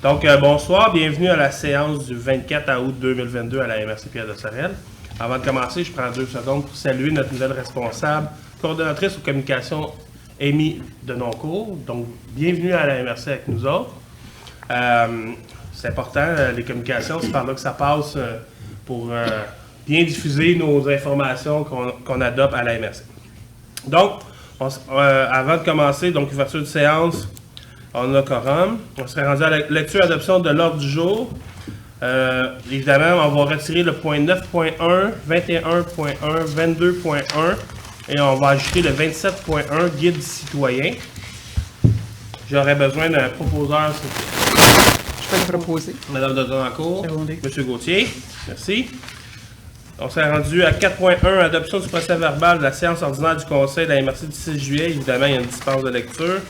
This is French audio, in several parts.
Donc, bonsoir, bienvenue à la séance du 24 août 2022 à la MRC Pierre de Sorel. Avant de commencer, je prends 2 secondes pour saluer notre nouvelle responsable, coordonnatrice aux communications, Amy Denoncourt. Donc, bienvenue à la MRC avec nous autres. C'est important, les communications, c'est par là que ça passe pour bien diffuser nos informations qu'on adopte à la MRC. Donc, avant de commencer, donc ouverture de séance, on a quorum. On serait rendu à la lecture et adoption de l'ordre du jour. Évidemment, on va retirer le point 9.1, 21.1, 22.1 et on va ajouter le 27.1, guide citoyen. J'aurais besoin d'un proposeur. Je peux le proposer. Madame de Denoncourt, Monsieur Gauthier, merci. On s'est rendu à 4.1, adoption du procès verbal de la séance ordinaire du Conseil de la MRC du 6 juillet. Évidemment, il y a une dispense de lecture.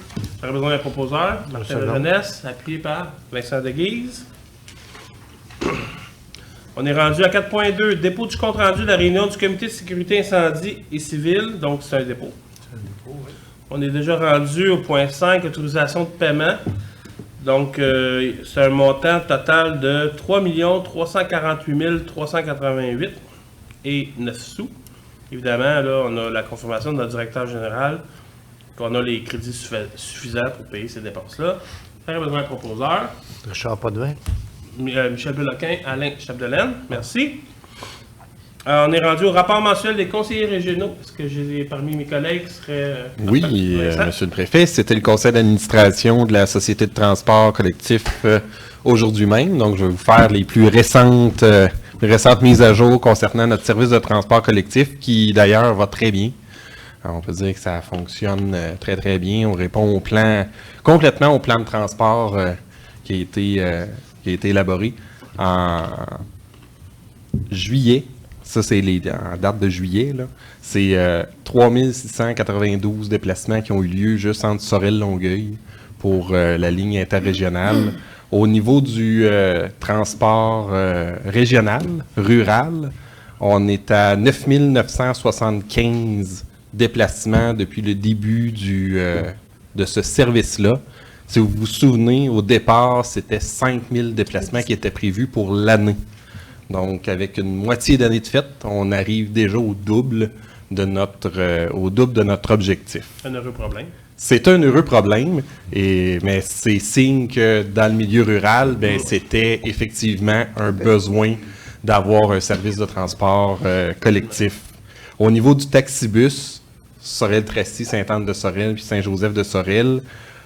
J'aurais besoin d'un proposeur. Martin de Jeunesse, appuyé par Vincent Deguise. On est rendu à 4.2, dépôt du compte-rendu de la réunion du comité de sécurité incendie et civil. Donc, c'est un dépôt. C'est un dépôt, oui. On est déjà rendu au point 5, autorisation de paiement. Donc, c'est un montant total de 3 348 388 et 9 sous. Évidemment, là, on a la confirmation de notre directeur général qu'on a les crédits suffisants pour payer ces dépenses-là. On a besoin d'un proposeur. Richard Potvin. Michel Beloquin, Alain Chapdelaine, merci. On est rendu au rapport mensuel des conseillers régionaux. Est-ce que j'ai parmi mes collègues serait Oui, Monsieur le Préfet, c'était le conseil d'administration de la Société de transport collectif aujourd'hui même. Donc, je vais vous faire les plus récentes mises à jour concernant notre service de transport collectif qui, d'ailleurs, va très bien. Alors, on peut dire que ça fonctionne très, très bien. On répond complètement au plan de transport qui a été élaboré en juillet. Ça, c'est en date de juillet. C'est 3692 déplacements qui ont eu lieu juste entre Sorel-Longueuil pour la ligne interrégionale. Au niveau du transport régional, rural, on est à 9975 déplacements depuis le début de ce service-là. Si vous vous souvenez, au départ, c'était 5000 déplacements qui étaient prévus pour l'année. Donc, avec une moitié d'année de fête, on arrive déjà au double de notre objectif. Un heureux problème. C'est un heureux problème, mais c'est signe que dans le milieu rural, c'était effectivement un besoin d'avoir un service de transport collectif. Au niveau du taxibus, Sorel-Tracy, Sainte-Anne-de-Sorel puis Saint-Joseph de Sorel,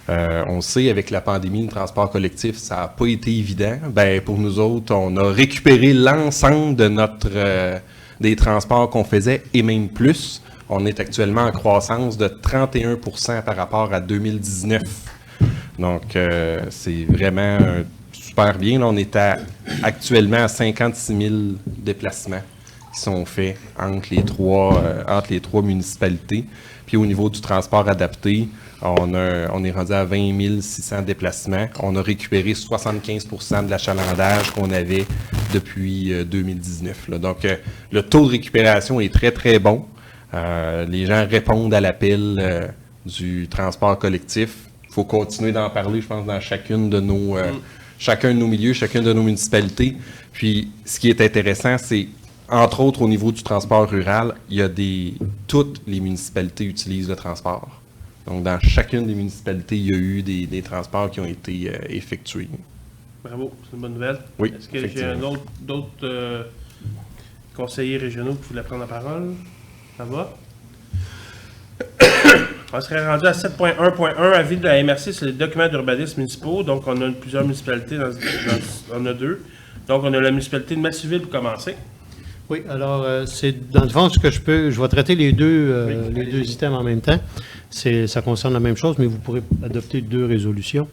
on sait, avec la pandémie, le transport collectif, ça n'a pas été évident. Pour nous autres, on a récupéré l'ensemble de des transports qu'on faisait et même plus. On est actuellement en croissance de 31% par rapport à 2019. Donc, c'est vraiment super bien. Là, on est actuellement à 56 000 déplacements qui sont faits entre les trois municipalités. Puis au niveau du transport adapté, on est rendu à 20 600 déplacements. On a récupéré 75% de l'achalandage qu'on avait depuis 2019. Là. Donc, le taux de récupération est très, très bon. Les gens répondent à l'appel du transport collectif. Il faut continuer d'en parler, je pense, dans chacun de nos milieux, chacune de nos municipalités. Puis, ce qui est intéressant, c'est, entre autres, au niveau du transport rural, toutes les municipalités utilisent le transport. Donc, dans chacune des municipalités, il y a eu des transports qui ont été effectués. Bravo, c'est une bonne nouvelle. Oui, est-ce que j'ai d'autres conseillers régionaux qui voulaient prendre la parole? Ça va? On serait rendu à 7.1.1, avis de la MRC sur les documents d'urbanisme municipaux. Donc, on a plusieurs municipalités, on a 2. Donc, on a la municipalité de Massiville pour commencer. Oui, alors, c'est dans le fond, je vais traiter les deux items en même temps. Ça concerne la même chose, mais vous pourrez adopter 2 résolutions.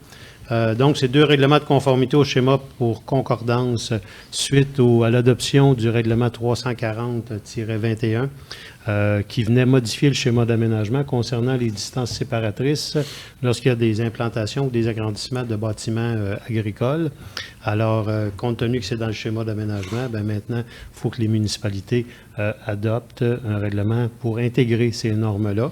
Donc, c'est 2 règlements de conformité au schéma pour concordance suite à l'adoption du règlement 340-21 qui venait modifier le schéma d'aménagement concernant les distances séparatrices lorsqu'il y a des implantations ou des agrandissements de bâtiments agricoles. Alors, compte tenu que c'est dans le schéma d'aménagement, maintenant, il faut que les municipalités adoptent un règlement pour intégrer ces normes-là.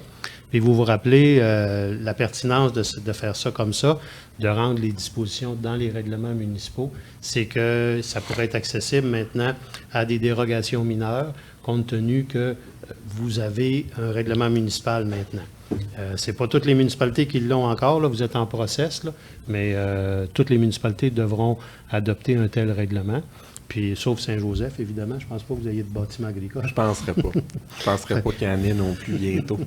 Puis vous vous rappelez la pertinence de faire ça comme ça, de rendre les dispositions dans les règlements municipaux, c'est que ça pourrait être accessible maintenant à des dérogations mineures, compte tenu que vous avez un règlement municipal maintenant. Ce n'est pas toutes les municipalités qui l'ont encore, là, vous êtes en process, là, mais toutes les municipalités devront adopter un tel règlement. Puis, sauf Saint-Joseph, évidemment, je ne pense pas que vous ayez de bâtiment agricole. Je penserais pas. Je penserais pas qu'il y en ait non plus bientôt.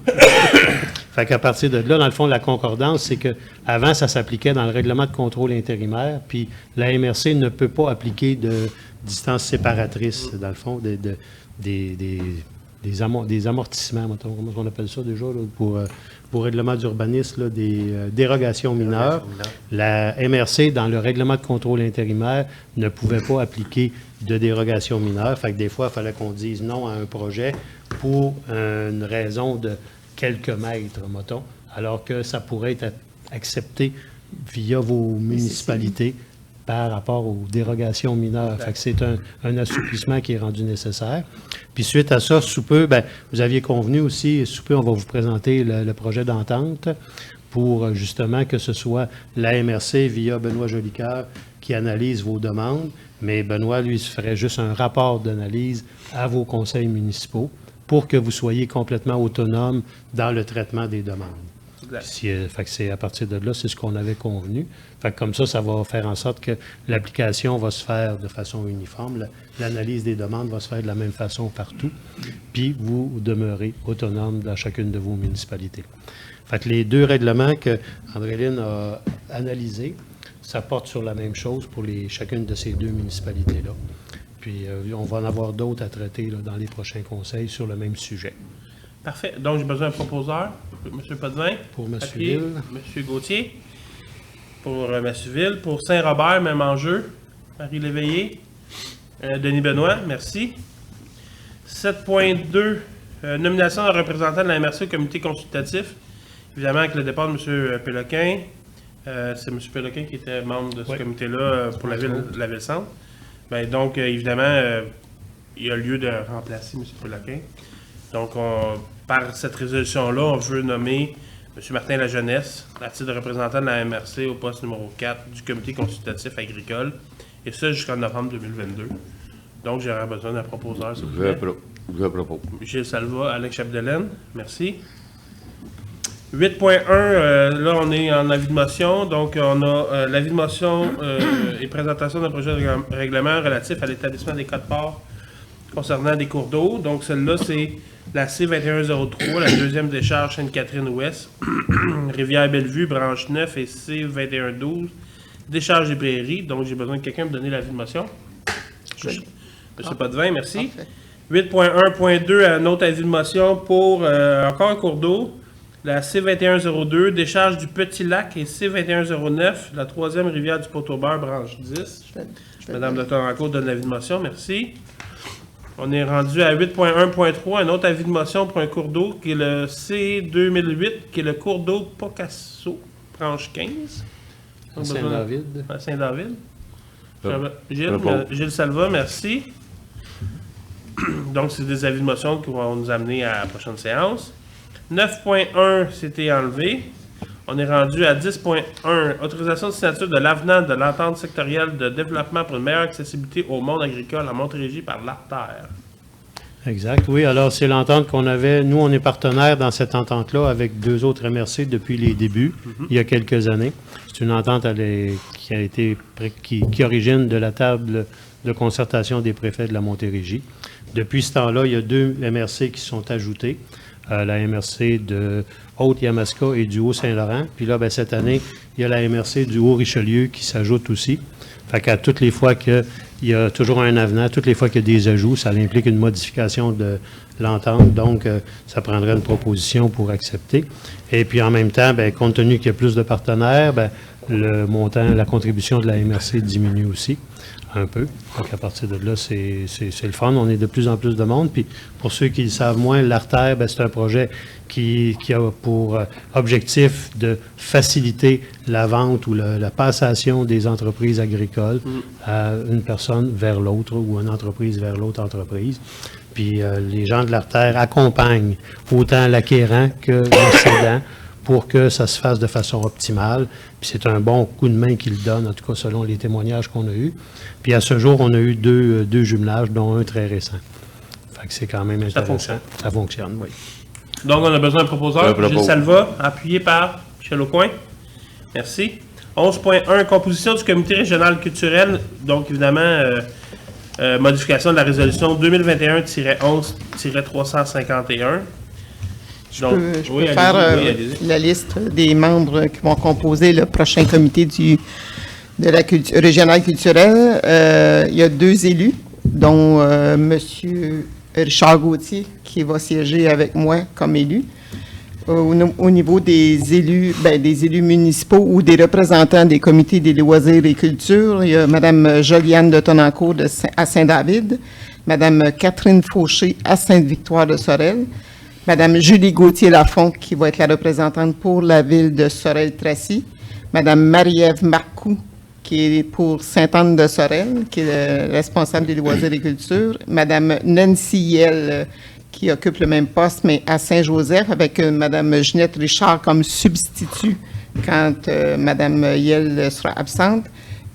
Fait qu'à partir de là, dans le fond, la concordance, c'est que avant ça s'appliquait dans le règlement de contrôle intérimaire, puis la MRC ne peut pas appliquer de distance séparatrice, dans le fond, des amortissements, mettons, comment on appelle ça déjà, là, pour règlement d'urbanisme, là, des dérogations mineures. La MRC, dans le règlement de contrôle intérimaire, ne pouvait pas appliquer de dérogations mineures. Fait que des fois, il fallait qu'on dise non à un projet pour une raison de quelques mètres, mettons, alors que ça pourrait être accepté via vos municipalités par rapport aux dérogations mineures. Fait que c'est un assouplissement qui est rendu nécessaire. Puis suite à ça, sous peu, vous aviez convenu aussi, sous peu, on va vous présenter le projet d'entente pour justement que ce soit la MRC via Benoît Jolicoeur qui analyse vos demandes, mais Benoît, lui, ferait juste un rapport d'analyse à vos conseils municipaux pour que vous soyez complètement autonome dans le traitement des demandes. Fait que c'est à partir de là, c'est ce qu'on avait convenu. Fait que comme ça va faire en sorte que l'application va se faire de façon uniforme. L'analyse des demandes va se faire de la même façon partout. Puis vous demeurez autonome dans chacune de vos municipalités. Fait que les deux règlements que André-Lyne a analysés, ça porte sur la même chose pour chacune de ces deux municipalités-là. Puis on va en avoir d'autres à traiter là, dans les prochains conseils sur le même sujet. Parfait. Donc, j'ai besoin d'un proposeur. M. Potvin. Pour Massuville. M. Gauthier. Pour Massuville. Pour Saint-Robert, même enjeu. Marie Léveillé. Denis Benoît, merci. 7.2. Nomination de représentant de la MRC au comité consultatif. Évidemment, avec le départ de M. Péloquin. C'est M. Péloquin qui était membre de ce comité-là pour la Ville-Centre. Donc, évidemment, il y a lieu de remplacer M. Péloquin. Donc, par cette résolution-là, on veut nommer M. Martin Lajeunesse à titre de représentant de la MRC au poste numéro 4 du comité consultatif agricole, et ça jusqu'en novembre 2022. Donc, j'aurais besoin d'un proposeur, s'il vous plaît. Je propose. Gilles Salva, Alex Chapdelaine, merci. 8.1, là, on est en avis de motion. Donc, on a l'avis de motion et présentation d'un projet de règlement relatif à l'établissement des codes-parts concernant des cours d'eau. Donc, celle-là, c'est la C2103, la deuxième décharge Sainte-Catherine-Ouest, Rivière-Bellevue, branche 9 et C2112, décharge des prairies. Donc, j'ai besoin de quelqu'un me donner l'avis de motion. Monsieur Potvin, merci. 8.1.2, un autre avis de motion pour encore un cours d'eau, la C2102, décharge du Petit Lac et C2109, la troisième rivière du Pot-au-Beurre, branche 10. Madame de Torancourt donne l'avis de motion, merci. On est rendu à 8.1.3, un autre avis de motion pour un cours d'eau qui est le C2008, qui est le cours d'eau Pocasso, branche 15. Saint-David. À Saint-David. Gilles Salva, merci. Donc, c'est des avis de motion qui vont nous amener à la prochaine séance. 9.1, c'était enlevé. On est rendu à 10.1, autorisation de signature de l'avenant de l'entente sectorielle de développement pour une meilleure accessibilité au monde agricole en Montérégie par l'ARTER. Exact, oui. Alors, c'est l'entente qu'on avait. Nous, on est partenaire dans cette entente-là avec deux autres MRC depuis les débuts, il y a quelques années. C'est une entente qui origine de la table de concertation des préfets de la Montérégie. Depuis ce temps-là, il y a deux MRC qui sont ajoutés. La MRC de Haute-Yamaska et du Haut-Saint-Laurent. Puis là, cette année, il y a la MRC du Haut-Richelieu qui s'ajoute aussi. Fait qu'à toutes les fois qu'il y a toujours un avenant, toutes les fois qu'il y a des ajouts, ça implique une modification de l'entente. Donc, ça prendrait une proposition pour accepter. Et puis, en même temps, compte tenu qu'il y a plus de partenaires, le montant, la contribution de la MRC diminue aussi un peu. Donc, à partir de là, c'est le fun. On est de plus en plus de monde. Puis, pour ceux qui le savent moins, l'ARTER, c'est un projet qui a pour objectif de faciliter la vente ou la passation des entreprises agricoles à une personne vers l'autre ou une entreprise vers l'autre entreprise. puis les gens de l'artère accompagnent autant l'acquérant que le cédant pour que ça se fasse de façon optimale. Puis c'est un bon coup de main qu'ils donnent, en tout cas selon les témoignages qu'on a eus. Puis à ce jour, on a eu deux jumelages, dont un très récent. Fait que c'est quand même intéressant. Ça fonctionne. Ça fonctionne, oui. Donc, on a besoin d'un proposeur. Gilles Salva, appuyé par Michel Aucoin. Merci. 11.1, composition du comité régional culturel. Donc, évidemment, modification de la résolution 2021-11-351. Je peux faire la liste des membres qui vont composer le prochain comité de la régionale culturelle. Il y a 2 élus, dont M. Richard Gauthier, qui va siéger avec moi comme élu. Au niveau des élus, des élus municipaux ou des représentants des comités des loisirs et culture, il y a Mme Joliane de Tonancourt à Saint-David, Mme Catherine Fauché à Sainte-Victoire de Sorel, Mme Julie Gauthier-Lafont, qui va être la représentante pour la ville de Sorel-Tracy, Mme Marie-Ève Marcoux, qui est pour Sainte-Anne-de-Sorel, qui est responsable des loisirs et culture, Mme Nancy Yell, qui occupe le même poste, mais à Saint-Joseph, avec Mme Ginette Richard comme substitut quand Mme Yell sera absente.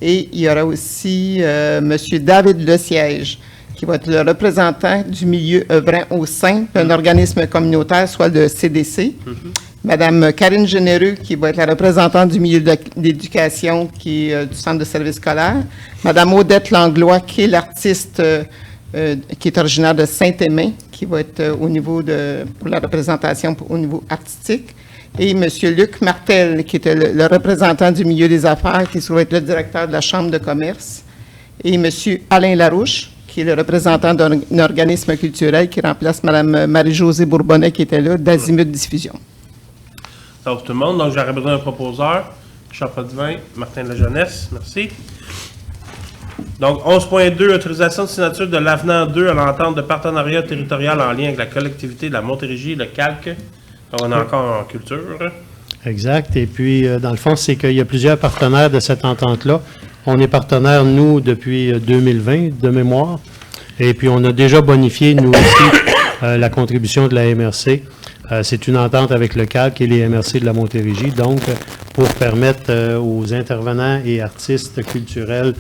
Et il y aura aussi M. David Lesiège, qui va être le représentant du milieu œuvrant au sein d'un organisme communautaire, soit le CDC. Mme Karine Généreux, qui va être la représentante du milieu d'éducation, qui est du centre de service scolaire. Mme Odette Langlois, qui est l'artiste qui est originaire de Saint-Aimé, qui va être au niveau pour la représentation au niveau artistique. Et M. Luc Martel, qui est le représentant du milieu des affaires, qui va être le directeur de la Chambre de commerce. Et M. Alain Larouche, qui est le représentant d'un organisme culturel qui remplace Mme Marie-Josée Bourbonnais, qui était là, d'Azimut Diffusion. Ça ouvre tout le monde, donc j'aurais besoin d'un proposeur. Richard Potvin, Martin Lajeunesse, merci. Donc, 11.2, autorisation de signature de l'avenant 2 à l'entente de partenariat territorial en lien avec la collectivité de la Montérégie, le CALC. Donc, on est encore en culture. Exact. Et puis, dans le fond, c'est qu'il y a plusieurs partenaires de cette entente-là. On est partenaires, nous, depuis 2020, de mémoire. Et puis, on a déjà bonifié, nous aussi, la contribution de la MRC. C'est une entente avec le CALC et les MRC de la Montérégie, donc pour permettre aux intervenants et artistes culturels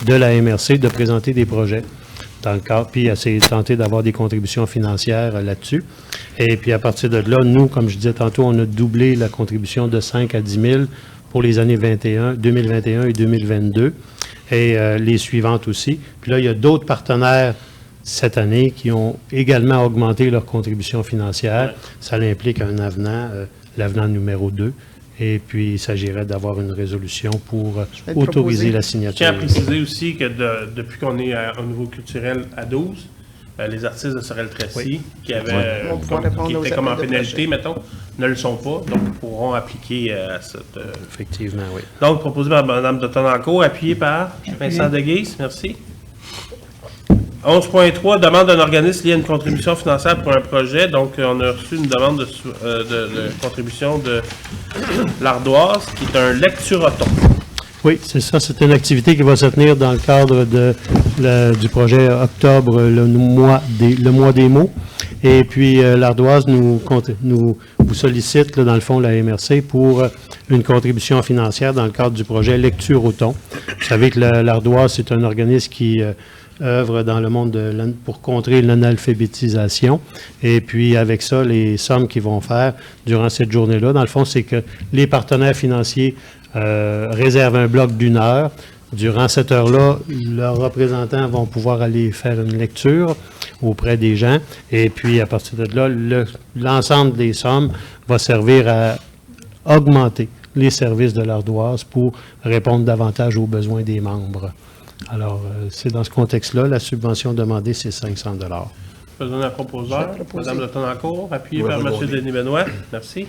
de la MRC de présenter des projets dans le cadre, puis essayer de tenter d'avoir des contributions financières là-dessus. Et puis à partir de là, nous, comme je disais tantôt, on a doublé la contribution de 5 à 10 000 pour les années 2021 et 2022, et les suivantes aussi. Puis là, il y a d'autres partenaires cette année qui ont également augmenté leur contribution financière. Ça implique un avenant, l'avenant numéro 2. Et puis, il s'agirait d'avoir une résolution pour autoriser la signature. Je tiens à préciser aussi que depuis qu'on est au niveau culturel à 12, les artistes de Sorel-Tracy qui étaient comme en pénalité, mettons, ne le sont pas, donc pourront appliquer à cette... Effectivement, oui. Donc, proposé par Mme de Tonancourt, appuyé par Vincent Deguise, merci. 11.3, demande d'un organisme lié à une contribution financière pour un projet. Donc, on a reçu une demande de contribution de l'Ardoise, qui est un lecturoton. Oui, c'est ça. C'est une activité qui va se tenir dans le cadre du projet Octobre, le mois des mots. Et puis, l'Ardoise nous sollicite, là, dans le fond, la MRC, pour une contribution financière dans le cadre du projet Lecturoton. Vous savez que l'Ardoise, c'est un organisme qui... œuvre dans le monde pour contrer l'analphabétisation. Et puis, avec ça, les sommes qu'ils vont faire durant cette journée-là, dans le fond, c'est que les partenaires financiers réservent un bloc d'1 heure. Durant cette heure-là, leurs représentants vont pouvoir aller faire une lecture auprès des gens. Et puis, à partir de là, l'ensemble des sommes va servir à augmenter les services de l'Ardoise pour répondre davantage aux besoins des membres. Alors, c'est dans ce contexte-là, la subvention demandée, c'est 500 $. Besoin d'un proposeur. Mme de Tonancourt, appuyé par M. Denis Benoît. Merci.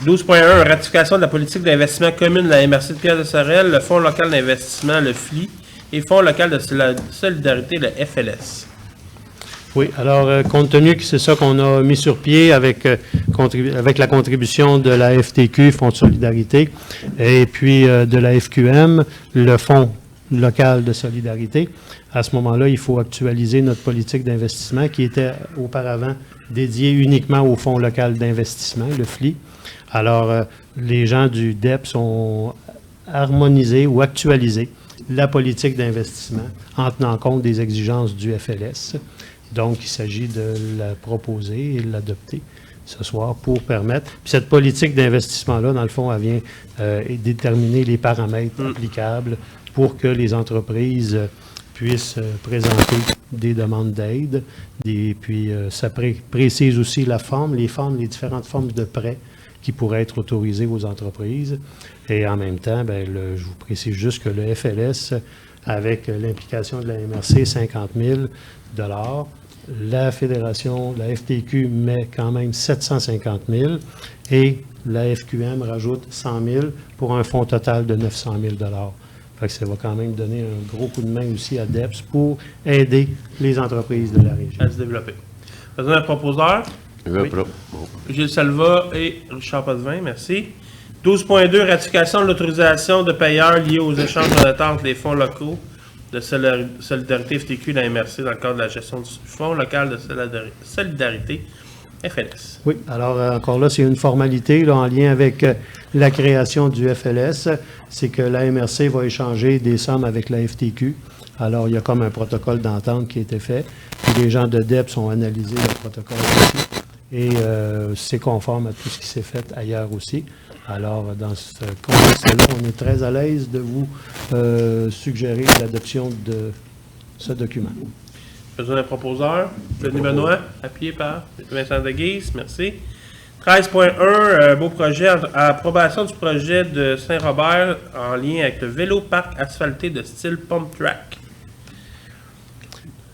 12.1, ratification de la politique d'investissement commune de la MRC de Pierre-de-Sorel, le Fonds local d'investissement, le FLI, et Fonds local de solidarité, le FLS. Oui, alors, compte tenu que c'est ça qu'on a mis sur pied avec la contribution de la FTQ, Fonds de solidarité, et puis de la FQM, le Fonds local de solidarité. À ce moment-là, il faut actualiser notre politique d'investissement qui était auparavant dédiée uniquement au Fonds local d'investissement, le FLI. Alors, les gens du DEPS ont harmonisé ou actualisé la politique d'investissement en tenant compte des exigences du FLS. Donc, il s'agit de la proposer et de l'adopter ce soir pour permettre. Puis cette politique d'investissement-là, dans le fond, elle vient déterminer les paramètres applicables pour que les entreprises puissent présenter des demandes d'aide. Puis, ça précise aussi les différentes formes de prêts qui pourraient être autorisées aux entreprises. Et en même temps, je vous précise juste que le FLS, avec l'implication de la MRC, 50 000 $, la Fédération, la FTQ met quand même 750 000 et la FQM rajoute 100 000 pour un fonds total de 900 000 $. Fait que ça va quand même donner un gros coup de main aussi à DEPS pour aider les entreprises de la région. À se développer. Besoin d'un proposeur? Oui. Gilles Salva et Richard Potvin, merci. 12.2, ratification de l'autorisation de payeurs liés aux échanges monétaires entre les fonds locaux de solidarité FTQ et la MRC dans le cadre de la gestion du Fonds local de solidarité FLS. Oui, alors encore là, c'est une formalité là, en lien avec la création du FLS. C'est que la MRC va échanger des sommes avec la FTQ. Alors, il y a comme un protocole d'entente qui a été fait. Puis les gens de DEPS ont analysé le protocole aussi. Et c'est conforme à tout ce qui s'est fait ailleurs aussi. Alors, dans ce contexte-là, on est très à l'aise de vous suggérer l'adoption de ce document. Besoin d'un proposeur. Denis Benoît, appuyé par Vincent Deguise, merci. 13.1, beau projet, approbation du projet de Saint-Robert en lien avec le vélo-parc asphalté de style pump track.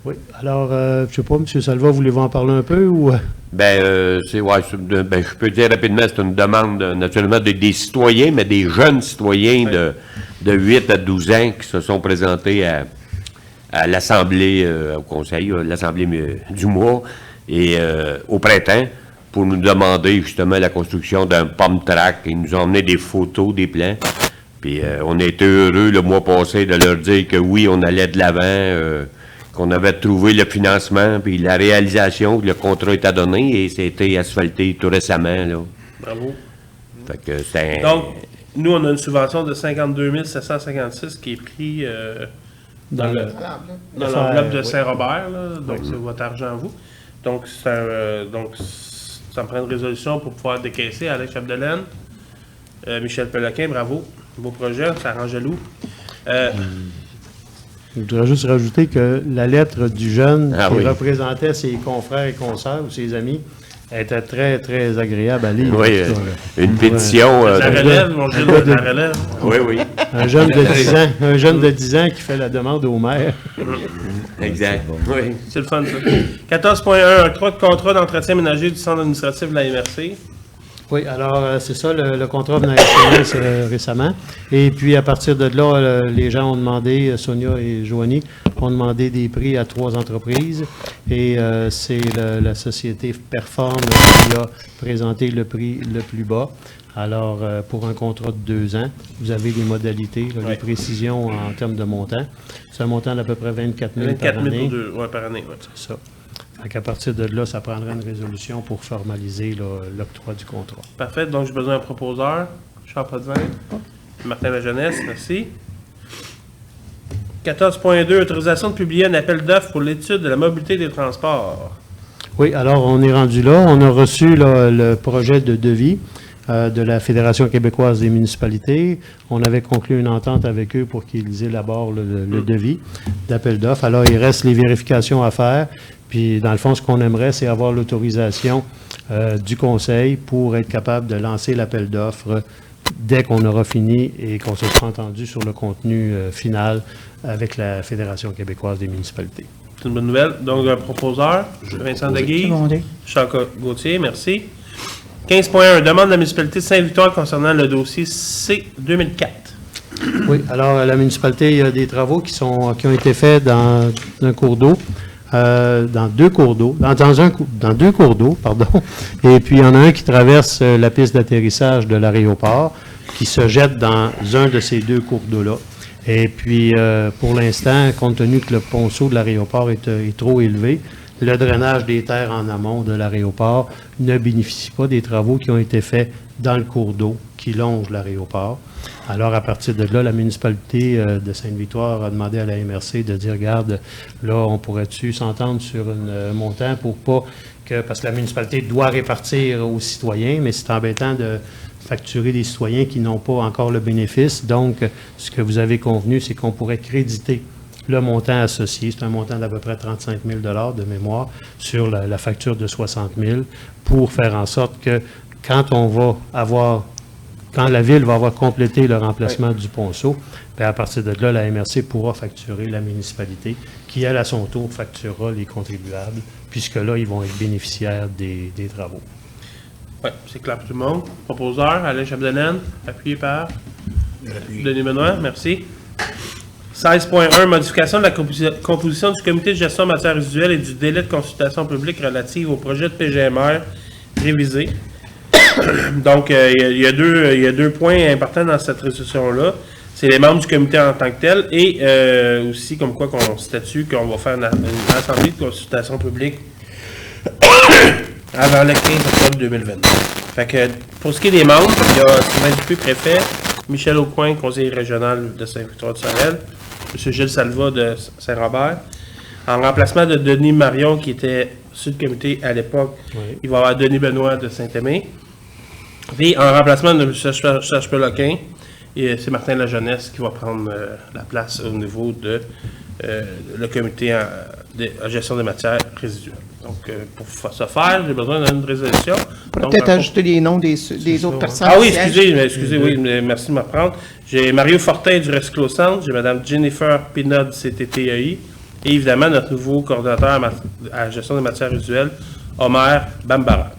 Oui, alors, je ne sais pas, M. Salva, voulez-vous en parler un peu ou... je peux dire rapidement, c'est une demande naturellement des citoyens, mais des jeunes citoyens de 8 à 12 ans qui se sont présentés à l'Assemblée, au Conseil, l'Assemblée du mois et au printemps pour nous demander justement la construction d'un pump track. Ils nous ont emmené des photos, des plans. Puis on a été heureux le mois passé de leur dire que oui, on allait de l'avant, qu'on avait trouvé le financement, puis la réalisation, le contrat est à donner et c'était asphalté tout récemment. Là. Bravo. Fait que c'est Donc, nous, on a une subvention de 52 756 qui est pris dans l'enveloppe de Saint-Robert. Là. Donc, c'est votre argent à vous. Donc, ça me prend une résolution pour pouvoir décaisser. Alex Chapdelaine, Michel Peloquin, bravo. Beau projet, ça rend jaloux. Je voudrais juste rajouter que la lettre du jeune qui représentait ses confrères et consoeurs ou ses amis était très, très agréable à lire. Oui, une pétition. La relève, mon Gilles, la relève. Oui. Un jeune de 10 ans qui fait la demande au maire. Exact. Oui. C'est le fun, ça. 14.1, un contrat d'entretien ménager du centre administratif de la MRC. Oui, alors c'est ça, le contrat venait à récemment. Et puis à partir de là, les gens ont demandé, Sonia et Joanie, ont demandé des prix à 3 entreprises. Et c'est la société Perform qui a présenté le prix le plus bas. Alors, pour un contrat de 2 ans, vous avez les modalités, les précisions en termes de montant. C'est un montant d'à peu près 24 000 par année. Par année, oui. C'est ça. À partir de là, ça prendra une résolution pour formaliser l'octroi du contrat. Parfait. Donc, j'ai besoin d'un proposeur. Charles Potvin. Martin Lajeunesse, merci. 14.2, autorisation de publier un appel d'offres pour l'étude de la mobilité des transports. Oui, alors on est rendu là. On a reçu le projet de devis de la Fédération québécoise des municipalités. On avait conclu une entente avec eux pour qu'ils élaborent le devis d'appel d'offres. Alors, il reste les vérifications à faire. Puis, dans le fond, ce qu'on aimerait, c'est avoir l'autorisation du Conseil pour être capable de lancer l'appel d'offres dès qu'on aura fini et qu'on se sera entendu sur le contenu final avec la Fédération québécoise des municipalités. C'est une bonne nouvelle. Donc, un proposeur, Vincent Deguise, Charles Gauthier, merci. 15.1, demande de la municipalité de Saint-Victor concernant le dossier C-2004. Oui, alors la municipalité, il y a des travaux qui ont été faits dans un cours d'eau. Dans deux cours d'eau, dans 2 cours d'eau, pardon. Et puis, il y en a un qui traverse la piste d'atterrissage de l'aéroport, qui se jette dans un de ces 2 cours d'eau-là. Et puis, pour l'instant, compte tenu que le ponceau de l'aéroport est trop élevé, le drainage des terres en amont de l'aéroport ne bénéficie pas des travaux qui ont été faits dans le cours d'eau qui longe l'aéroport. Alors, à partir de là, la municipalité de Sainte-Victoire a demandé à la MRC de dire, regarde, là, on pourrait-tu s'entendre sur un montant pour pas que, parce que la municipalité doit répartir aux citoyens, mais c'est embêtant de facturer des citoyens qui n'ont pas encore le bénéfice. Donc, ce que vous avez convenu, c'est qu'on pourrait créditer le montant associé. C'est un montant d'à peu près 35 000 de mémoire sur la facture de 60 000 pour faire en sorte que quand la Ville va avoir complété le remplacement du ponceau, bien à partir de là, la MRC pourra facturer la municipalité qui, elle, à son tour, facturera les contribuables, puisque là, ils vont être bénéficiaires des travaux. Oui, c'est clair pour tout le monde. Proposeur, Alain Chapdelaine, appuyé par Denis Benoît, merci. 16.1, modification de la composition du comité de gestion en matière résiduelle et du délai de consultation publique relative au projet de PGMR révisé. Donc, il y a deux points importants dans cette résolution-là. C'est les membres du comité en tant que tel et aussi comme quoi qu'on statue qu'on va faire une assemblée de consultation publique avant le 15 octobre 2022. Fait que, pour ce qui est des membres, il y a Sylvain Dupuis, préfet, Michel Aucoin, conseiller régional de Sainte-Victoire-de-Sorel, M. Gilles Salva de Saint-Robert, en remplacement de Denis Marion, qui était sur le comité à l'époque. Oui. Il va y avoir Denis Benoît de Saint-Aimé. Puis, en remplacement de M. Serge Peloquin, c'est Martin Lajeunesse qui va prendre la place au niveau de le comité en gestion des matières résiduelles. Donc, pour ce faire, j'ai besoin d'une résolution. Peut-être ajouter les noms des autres personnes. Ah oui, excusez, oui, merci de me reprendre. J'ai Mario Fortin du Recyclo-Centre, j'ai Mme Jennifer Pinot du CTTEI, et évidemment, notre nouveau coordonnateur à la gestion des matières résiduelles, Omer Bambara.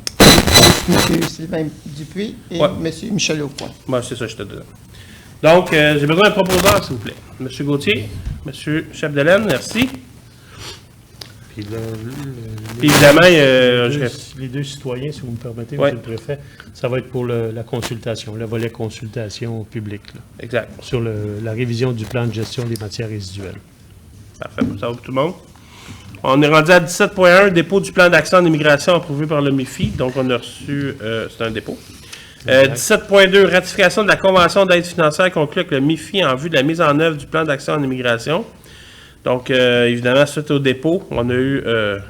M. Sylvain Dupuis et M. Michel Aucoin. Moi, c'est ça, je te donne. Donc, j'ai besoin d'un proposeur, s'il vous plaît. M. Gauthier, M. Chapdelaine, merci. Puis évidemment, les deux citoyens, si vous me permettez, M. le préfet, ça va être pour la consultation, le volet consultation publique. Là, exact. Sur la révision du plan de gestion des matières résiduelles. Parfait, ça va pour tout le monde. On est rendu à 17.1, dépôt du plan d'action en immigration approuvé par le MIFI. Donc, on a reçu, c'est un dépôt. 17.2, ratification de la convention d'aide financière conclue avec le MIFI en vue de la mise en œuvre du plan d'action en immigration. Donc, évidemment, suite au dépôt, on a eu... je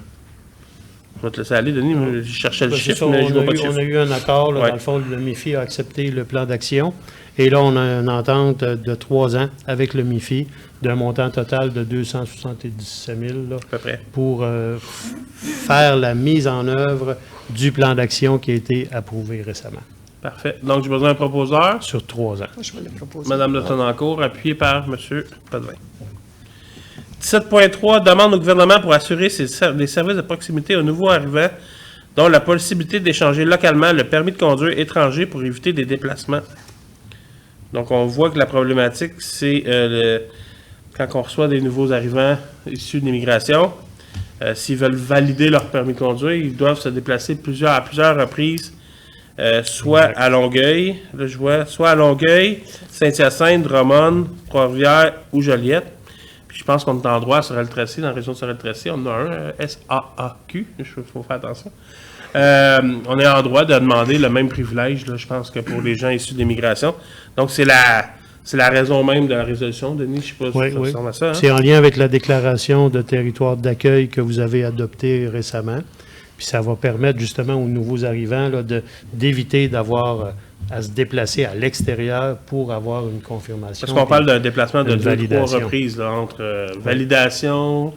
vais te laisser aller, Denis, je cherchais le chiffre, mais je ne vois pas de chiffre. On a eu un accord, là, dans le fond, le MIFI a accepté le plan d'action. Et là, on a une entente de 3 ans avec le MIFI d'un montant total de 277 000 là, à peu près, pour faire la mise en œuvre du plan d'action qui a été approuvé récemment. Parfait. Donc, j'ai besoin d'un proposeur. Sur 3 ans. Je vais le proposer. Madame de Tonancourt, appuyée par M. Potvin. 17.3, demande au gouvernement pour assurer les services de proximité aux nouveaux arrivants, dont la possibilité d'échanger localement le permis de conduire étranger pour éviter des déplacements. Donc, on voit que la problématique, c'est quand on reçoit des nouveaux arrivants issus de l'immigration, s'ils veulent valider leur permis de conduire, ils doivent se déplacer à plusieurs reprises, soit à Longueuil, là je vois, soit à Longueuil, Saint-Hyacinthe, Drummond, Trois-Rivières ou Joliette. Puis je pense qu'on est en droit à Sorel-Tracy, dans la région de Sorel-Tracy, on en a un, SAAQ, il faut faire attention. On est en droit de demander le même privilège, là, je pense, que pour les gens issus de l'immigration. Donc, c'est la raison même de la résolution, Denis, je ne sais pas si ça ressemble à ça. Hein? C'est en lien avec la déclaration de territoire d'accueil que vous avez adoptée récemment. Puis ça va permettre justement aux nouveaux arrivants là, d'éviter d'avoir à se déplacer à l'extérieur pour avoir une confirmation. Parce qu'on parle d'un déplacement de 2-3 reprises, là, entre validation,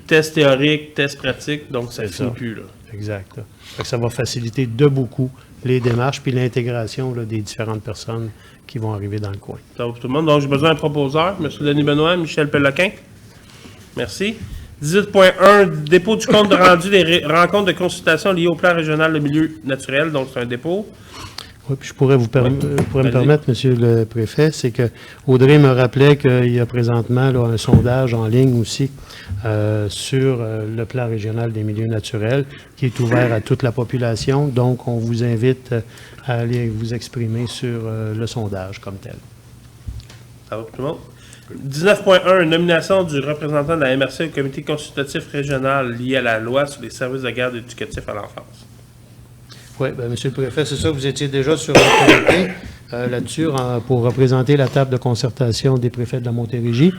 test théorique, test pratique, donc ça ne finit plus. Là. Exact. Là. Ça va faciliter de beaucoup les démarches puis l'intégration des différentes personnes qui vont arriver dans le coin. Ça va pour tout le monde. Donc, j'ai besoin d'un proposeur. M. Denis Benoît, Michel Peloquin. Merci. 18.1, dépôt du compte de rendu des rencontres de consultation liées au plan régional de milieu naturel. Donc, c'est un dépôt. Oui, puis je pourrais me permettre, Monsieur le Préfet, c'est que Audrey me rappelait qu'il y a présentement là, un sondage en ligne aussi sur le plan régional des milieux naturels qui est ouvert à toute la population. Donc, on vous invite à aller vous exprimer sur le sondage comme tel. Ça va pour tout le monde. 19.1, nomination du représentant de la MRC au comité consultatif régional lié à la loi sur les services de garde éducatifs à l'enfance. Oui, bien, M. le Préfet, c'est ça, vous étiez déjà sur le comité là-dessus pour représenter la table de concertation des préfets de la Montérégie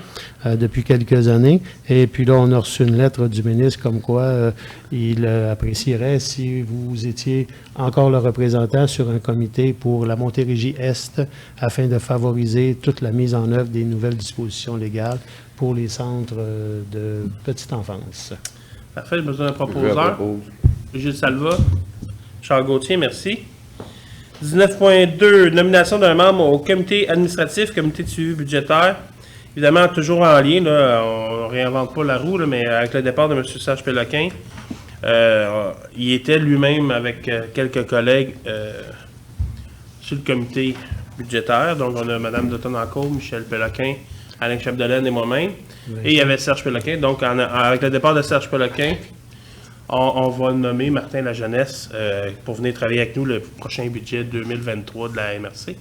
depuis quelques années. Et puis là, on a reçu une lettre du ministre comme quoi il apprécierait si vous étiez encore le représentant sur un comité pour la Montérégie-Est afin de favoriser toute la mise en œuvre des nouvelles dispositions légales pour les centres de petite enfance. Parfait, j'ai besoin d'un proposeur. Gilles Salva. Charles Gauthier, merci. 19.2, nomination d'un membre au comité administratif, comité de suivi budgétaire. Évidemment, toujours en lien, là, on ne réinvente pas la roue, là, mais avec le départ de M. Serge Péloquin, il était lui-même avec quelques collègues sur le comité budgétaire. Donc, on a Mme Dautonencourt, Michel Péloquin, Alain Chapdelaine et moi-même. Oui. Et il y avait Serge Péloquin. Donc, avec le départ de Serge Péloquin, on va nommer Martin Lajeunesse pour venir travailler avec nous le prochain budget 2023 de la MRC.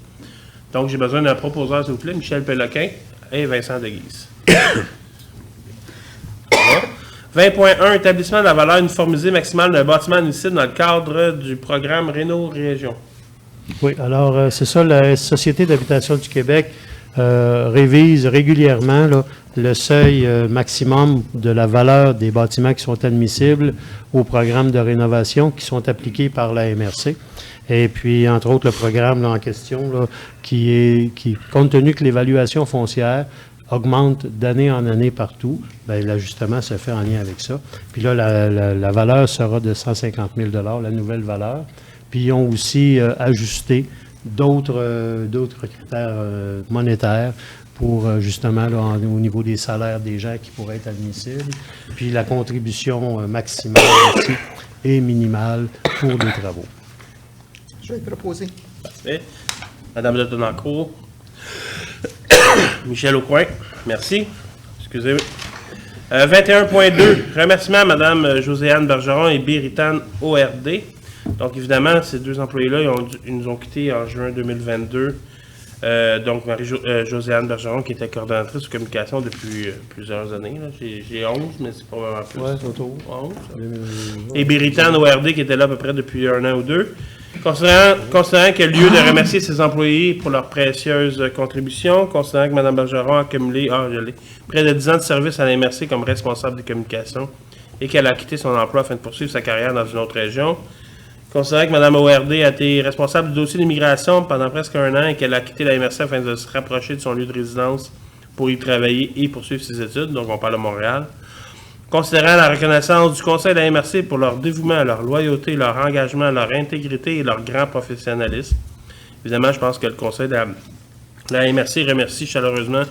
Donc, j'ai besoin d'un proposeur, s'il vous plaît, Michel Péloquin et Vincent Deguise. 20.1, établissement de la valeur uniformisée maximale d'un bâtiment municipal dans le cadre du programme Réno-Région. Oui, alors c'est ça, la Société d'habitation du Québec révise régulièrement là, le seuil maximum de la valeur des bâtiments qui sont admissibles au programme de rénovation qui sont appliqués par la MRC. Et puis, entre autres, le programme là, en question, là, qui, compte tenu que l'évaluation foncière augmente d'année en année partout, bien, l'ajustement se fait en lien avec ça. Puis là, la valeur sera de 150 000 $, la nouvelle valeur. Puis ils ont aussi ajusté d'autres critères monétaires pour justement là, au niveau des salaires des gens qui pourraient être admissibles. Puis la contribution maximale aussi et minimale pour les travaux. Je vais proposer. Parfait. Madame Dautonencourt. Michel Aucoin. Merci. Excusez-moi. 21.2. Remerciements à Mme Joséanne Bergeron et Béritan ORD. Donc, évidemment, ces deux employés-là, ils nous ont quittés en juin 2022. Donc, Joséanne Bergeron, qui était coordonnatrice de communication depuis plusieurs années. J'ai 11, mais c'est probablement plus. Oui, c'est autour. 11. Et Béritan ORD, qui était là à peu près depuis 1 an ou 2. Considérant qu'il y a lieu de remercier ses employés pour leurs précieuses contributions, considérant que Mme Bergeron a accumulé près de 10 ans de service à la MRC comme responsable de communication et qu'elle a quitté son emploi afin de poursuivre sa carrière dans une autre région, considérant que Mme ORD a été responsable du dossier d'immigration pendant presque 1 an et qu'elle a quitté la MRC afin de se rapprocher de son lieu de résidence pour y travailler et poursuivre ses études, donc on parle de Montréal. Considérant la reconnaissance du Conseil de la MRC pour leur dévouement, leur loyauté, leur engagement, leur intégrité et leur grand professionnalisme. Évidemment, je pense que le Conseil de la MRC remercie chaleureusement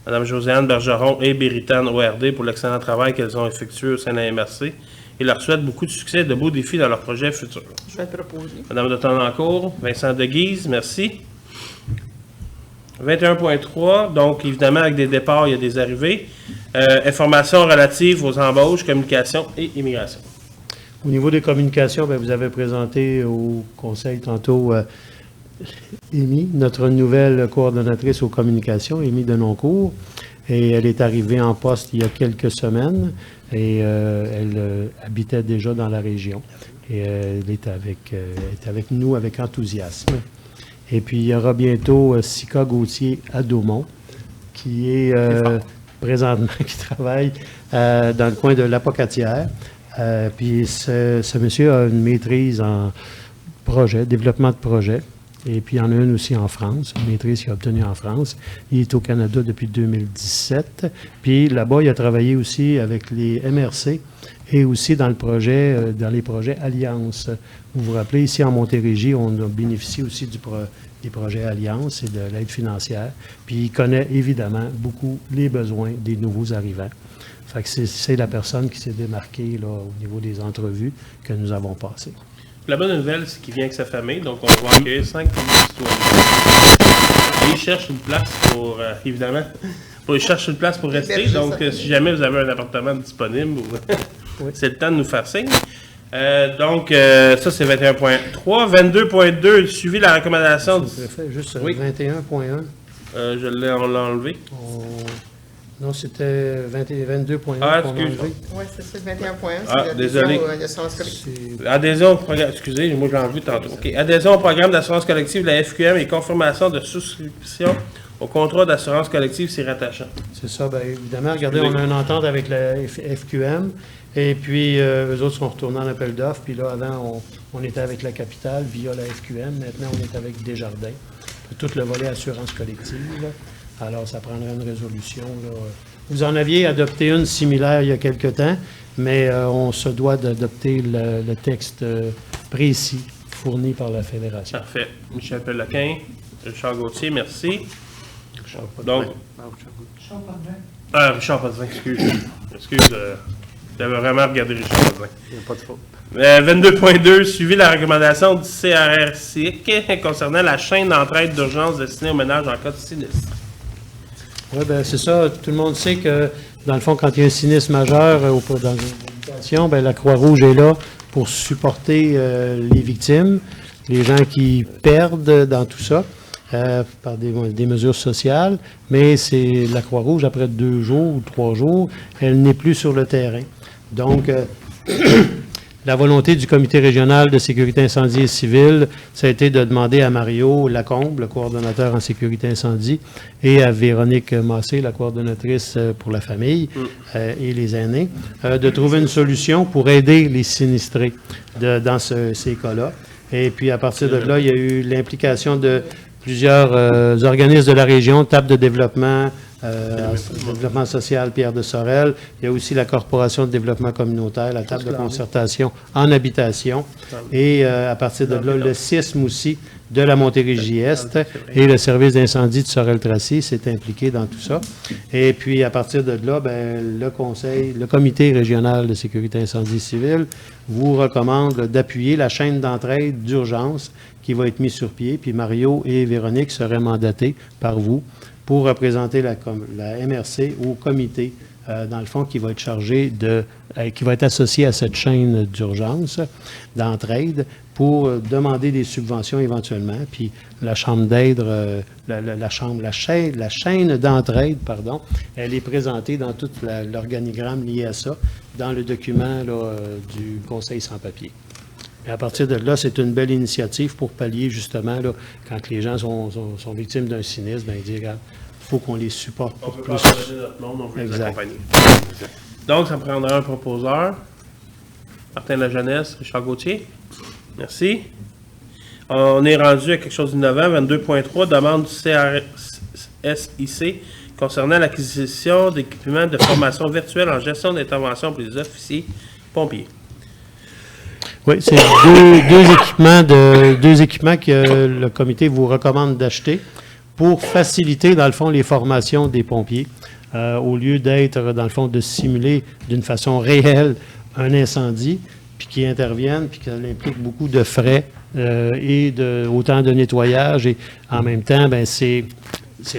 Mme Joséanne Bergeron et Béritan ORD pour l'excellent travail qu'elles ont effectué au sein de la MRC et leur souhaite beaucoup de succès et de beaux défis dans leurs projets futurs. Je vais proposer. Mme Dautonencourt, Vincent Deguise, merci. 21.3, donc évidemment avec des départs, il y a des arrivées. Informations relatives aux embauches, communication et immigration. Au niveau des communications, bien, vous avez présenté au Conseil tantôt Amy, notre nouvelle coordonnatrice aux communications, Amy Denoncourt, et elle est arrivée en poste il y a quelques semaines et elle habitait déjà dans la région. Et elle est avec nous avec enthousiasme. Et puis, il y aura bientôt Sika Gauthier à Daumont, qui est présentement, qui travaille dans le coin de l'Apocatière. Puis, ce monsieur a une maîtrise en projet, développement de projet. Et puis, il y en a une aussi en France, une maîtrise qu'il a obtenue en France. Il est au Canada depuis 2017. Puis, là-bas, il a travaillé aussi avec les MRC et aussi dans les projets Alliance. Vous vous rappelez, ici en Montérégie, on a bénéficié aussi des projets Alliance et de l'aide financière. Puis il connaît évidemment beaucoup les besoins des nouveaux arrivants. Fait que c'est la personne qui s'est démarquée là, au niveau des entrevues que nous avons passées. La bonne nouvelle, c'est qu'il vient avec sa famille, donc on va accueillir 5 citoyens. Il cherche une place pour, évidemment, il cherche une place pour rester. Donc, si jamais vous avez un appartement disponible, oui. C'est le temps de nous faire signe. Donc, ça, c'est 21.3. 22.2, suivi la recommandation. Juste oui. 21.1. On l'a enlevé. Non, c'était 22.1 Ah, qu'on a excuse. enlevé. Oui, c'est ça, 21.1. Ah, c'est désolé. l'assurance collective. Adhésion au programme. Excusez, moi je l'ai enlevé tantôt. OK. Adhésion au programme d'assurance collective de la FQM et confirmation de souscription au contrat d'assurance collective s'y rattachant. C'est ça, bien évidemment. Regardez, on a une entente avec la FQM. Et puis, eux autres sont retournés en appel d'offres. Puis là, avant, on était avec la capitale via la FQM. Maintenant, on est avec Desjardins. Tout le volet assurance collective. Là. Alors, ça prendrait une résolution. Là. Vous en aviez adopté une similaire il y a quelque temps, mais on se doit d'adopter le texte précis fourni par la Fédération. Parfait. Michel Pellequin, Richard Gauthier, merci. Donc, Richard Potvin, excuse. J'avais vraiment regardé Richard Potvin. Il n'y a pas de faute. 22.2, suivi la recommandation du CRRCIC concernant la chaîne d'entraide d'urgence destinée aux ménages en cas de sinistre. Oui, bien c'est ça. Tout le monde sait que, dans le fond, quand il y a un sinistre majeur dans une habitation, bien, la Croix-Rouge est là pour supporter les victimes, les gens qui perdent dans tout ça, par des mesures sociales. Mais c'est la Croix-Rouge, après 2 jours ou 3 jours, elle n'est plus sur le terrain. Donc, la volonté du Comité régional de sécurité incendie et civile, ça a été de demander à Mario Lacombe, le coordonnateur en sécurité incendie, et à Véronique Massé, la coordonnatrice pour la famille et les aînés, de trouver une solution pour aider les sinistrés dans ces cas-là. Et puis, à partir de là, il y a eu l'implication de plusieurs organismes de la région, table de développement social Pierre de Sorel. Il y a aussi la Corporation de développement communautaire, la table de concertation en habitation. Et à partir de là, le CISM aussi de la Montérégie-Est et le service d'incendie de Sorel-Tracy s'est impliqué dans tout ça. Et puis, à partir de là, bien, le Comité régional de sécurité incendie civile vous recommande d'appuyer la chaîne d'entraide d'urgence qui va être mise sur pied. Puis Mario et Véronique seraient mandatés par vous pour représenter la MRC au comité, dans le fond, qui va être chargé qui va être associé à cette chaîne d'urgence, d'entraide, pour demander des subventions éventuellement. Puis la chambre d'aide, la chaîne d'entraide, pardon, elle est présentée dans tout l'organigramme lié à ça, dans le document là, du Conseil sans papier. Et à partir de là, c'est une belle initiative pour pallier justement, là, quand les gens sont victimes d'un sinistre, bien, ils disent, regarde, il faut qu'on les supporte On peut plus. partager notre monde, on peut les accompagner. Donc, ça prendra un proposeur. Martin Lajeunesse, Richard Gauthier. Merci. On est rendu à quelque chose d'innovant. 22.3, demande du CRSIC concernant l'acquisition d'équipements de formation virtuelle en gestion d'intervention pour les officiers pompiers. Oui, c'est deux équipements que le comité vous recommande d'acheter pour faciliter, dans le fond, les formations des pompiers. Au lieu d'être, dans le fond, de simuler d'une façon réelle un incendie, puis qui interviennent, puis que ça implique beaucoup de frais et autant de nettoyage. Et en même temps, ben c'est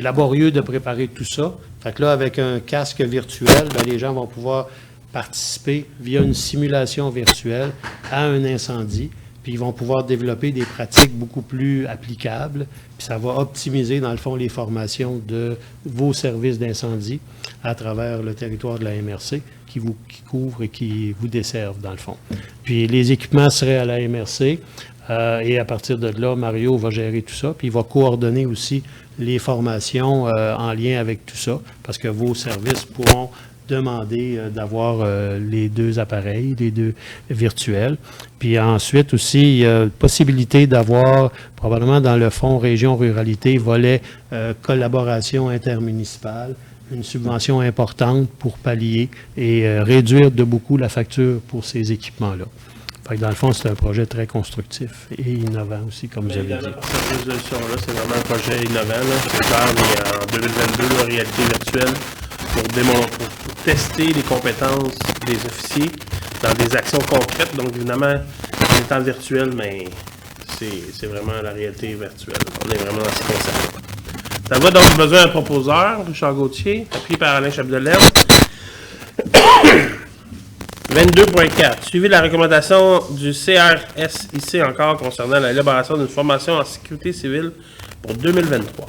laborieux de préparer tout ça. Fait que là, avec un casque virtuel, ben, les gens vont pouvoir participer via une simulation virtuelle à un incendie, puis ils vont pouvoir développer des pratiques beaucoup plus applicables, puis ça va optimiser, dans le fond, les formations de vos services d'incendie à travers le territoire de la MRC qui couvre et qui vous desservent, dans le fond. Puis les équipements seraient à la MRC, et à partir de là, Mario va gérer tout ça, puis il va coordonner aussi les formations en lien avec tout ça, parce que vos services pourront demander d'avoir les 2 appareils, les 2 virtuels. Puis ensuite aussi, il y a possibilité d'avoir, probablement dans le fonds région ruralité, volet collaboration intermunicipale, une subvention importante pour pallier et réduire de beaucoup la facture pour ces équipements-là. Fait que dans le fond, c'est un projet très constructif et innovant aussi, comme vous avez dit. Cette résolution-là, c'est vraiment un projet innovant. C'est genre en 2022, la réalité virtuelle, pour tester les compétences des officiers dans des actions concrètes. Donc, évidemment, en étant virtuel, mais c'est vraiment la réalité virtuelle. On est vraiment dans ce concept. Ça va donc besoin d'un proposeur, Richard Gauthier, appuyé par Alain Chapdelaine. 22.4. Suivi de la recommandation du CRSIC encore concernant l'élaboration d'une formation en sécurité civile pour 2023.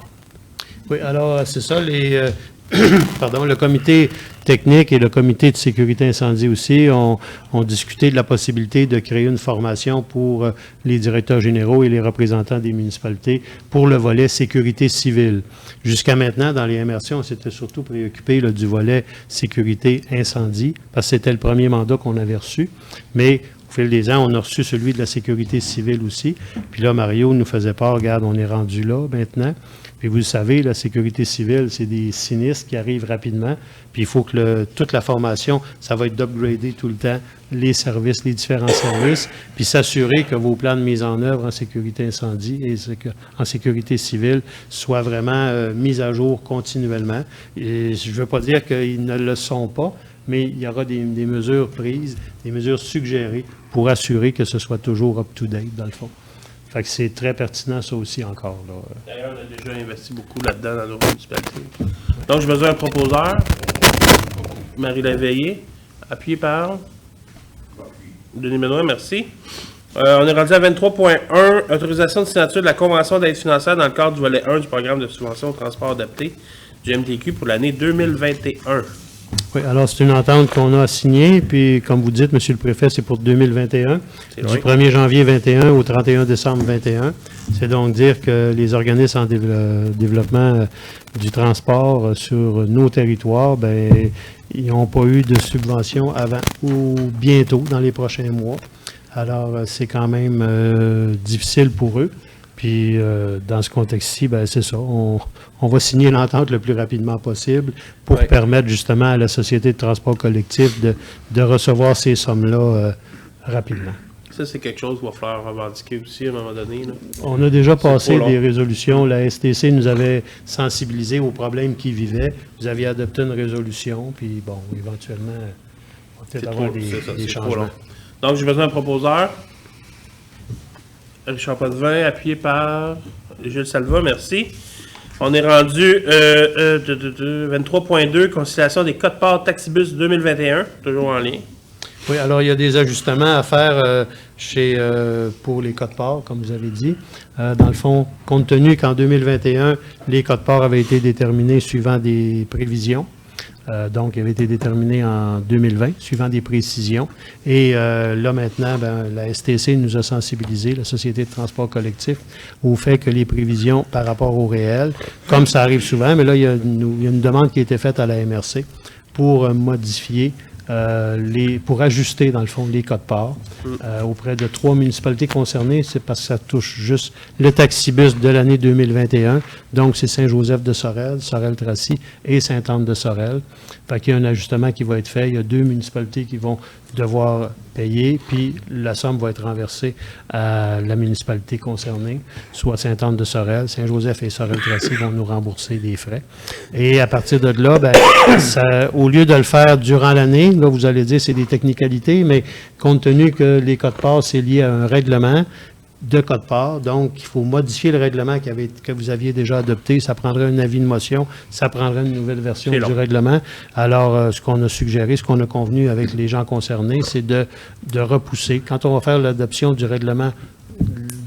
Oui, alors c'est ça, le comité technique et le comité de sécurité incendie aussi ont discuté de la possibilité de créer une formation pour les directeurs généraux et les représentants des municipalités pour le volet sécurité civile. Jusqu'à maintenant, dans les MRC, on s'était surtout préoccupé du volet sécurité incendie, parce que c'était le premier mandat qu'on avait reçu, mais au fil des ans, on a reçu celui de la sécurité civile aussi. Puis là, Mario nous faisait part, regarde, on est rendu là maintenant. Puis vous le savez, la sécurité civile, c'est des sinistres qui arrivent rapidement. Puis il faut que toute la formation, ça va être d'upgrader tout le temps les services, les différents services, puis s'assurer que vos plans de mise en œuvre en sécurité incendie et en sécurité civile soient vraiment mis à jour continuellement. Et je ne veux pas dire qu'ils ne le sont pas, mais il y aura des mesures prises, des mesures suggérées pour assurer que ce soit toujours up-to-date, dans le fond. Fait que c'est très pertinent, ça aussi, encore. D'ailleurs, on a déjà investi beaucoup là-dedans dans nos municipalités. Donc, j'ai besoin d'un proposeur. Marie Laveillé, appuyé par Denis Benoît, merci. On est rendu à 23.1, autorisation de signature de la convention d'aide financière dans le cadre du volet 1 du programme de subvention au transport adapté du MTQ pour l'année 2021. Oui, alors c'est une entente qu'on a signée, puis comme vous dites, Monsieur le Préfet, c'est pour 2021, du 1er janvier 2021 au 31 décembre 2021. C'est donc dire que les organismes en développement du transport sur nos territoires, ben ils n'ont pas eu de subvention avant ou bientôt dans les prochains mois. Alors, c'est quand même difficile pour eux. Puis, dans ce contexte-ci, ben c'est ça. On va signer l'entente le plus rapidement possible pour permettre justement à la Société de transport collectif de recevoir ces sommes-là rapidement. Ça, c'est quelque chose qu'il va falloir revendiquer aussi à un moment donné. Là. On a déjà passé des résolutions. La STC nous avait sensibilisés aux problèmes qu'ils vivaient. Vous aviez adopté une résolution, puis bon, éventuellement, on va peut-être avoir des changements. Donc, j'ai besoin d'un proposeur. Richard Potvin, appuyé par Gilles Salva, merci. On est rendu 23.2, conciliation des codes-parts Taxibus 2021, toujours en ligne. Oui, alors il y a des ajustements à faire pour les codes-parts, comme vous avez dit. Dans le fond, compte tenu qu'en 2021, les codes-parts avaient été déterminés suivant des prévisions. Donc, il avait été déterminé en 2020, suivant des précisions. Et là, maintenant, la STC nous a sensibilisé, la Société de transport collectif, au fait que les prévisions par rapport au réel, comme ça arrive souvent, mais là, il y a une demande qui a été faite à la MRC pour modifier pour ajuster, dans le fond, les codes-parts auprès de 3 municipalités concernées. C'est parce que ça touche juste le taxibus de l'année 2021. Donc, c'est Saint-Joseph-de-Sorel, Sorel-Tracy et Sainte-Anne-de-Sorel. Fait qu'il y a un ajustement qui va être fait. Il y a 2 municipalités qui vont devoir payer, puis la somme va être renversée à la municipalité concernée, soit Sainte-Anne-de-Sorel, Saint-Joseph et Sorel-Tracy vont nous rembourser des frais. Et à partir de là, au lieu de le faire durant l'année, là, vous allez dire c'est des technicalités, mais compte tenu que les codes-parts, c'est lié à un règlement de code-part, donc il faut modifier le règlement que vous aviez déjà adopté. Ça prendrait un avis de motion, ça prendrait une nouvelle version du règlement. Alors, ce qu'on a suggéré, ce qu'on a convenu avec les gens concernés, c'est de repousser. Quand on va faire l'adoption du règlement